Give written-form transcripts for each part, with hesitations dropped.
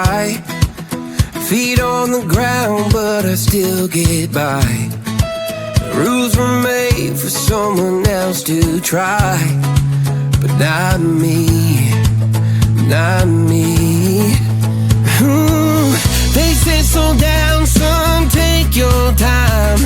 high, feet on the ground, but I still get by. The rules were made for someone else to try, but not me, not me. They say slow down, son, take your time,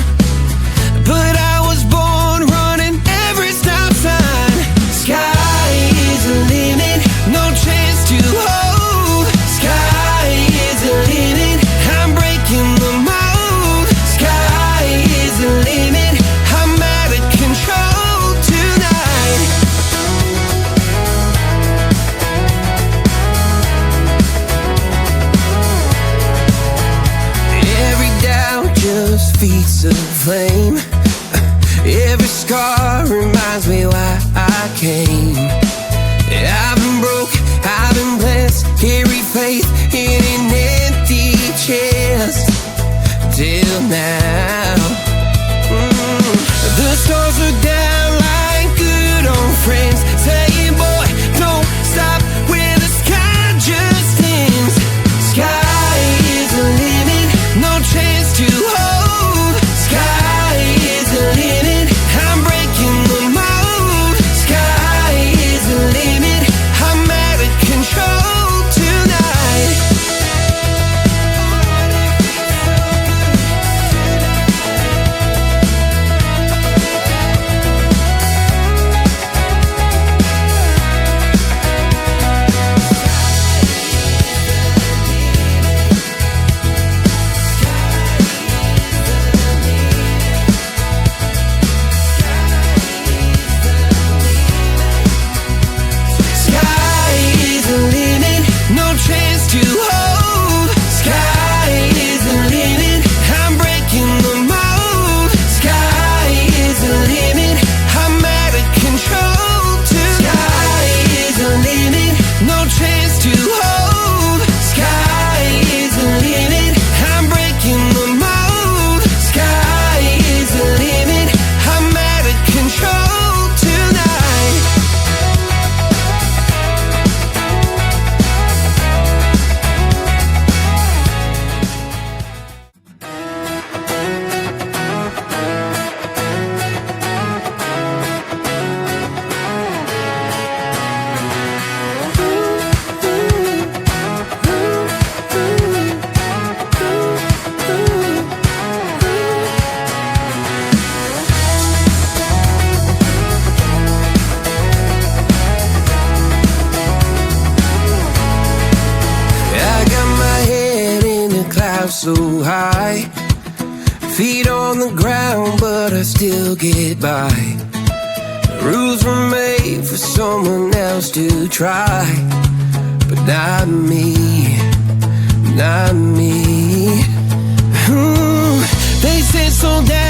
but I was born running every stop sign. Sky is the limit, no chance to hold. Sky is the limit, I'm breaking the mold. Sky is the limit, I'm out of control tonight. Every doubt just feeds the flame. Every scar reminds me why I came. I've been broke, I've been blessed, carry faith in an empty chest till now. The stars look down like good old friends, saying, boy, don't stop where the sky just ends. Sky is the limit, no chance to hold. Sky is the limit, I'm breaking the mold. Sky is the limit, I'm out of control tonight. Sky is the limit, no chance to hold. Sky is the limit, I'm breaking the mold. Sky is the limit, I'm out of control tonight. Sky is the limit, no chance to hold. Sky is the limit, I'm breaking the mold. Sky is the limit, I'm out of control tonight. I got my head in the clouds so high, feet on the ground, but I still get by. The rules were made for someone else to try, but not me, not me. They say slow down.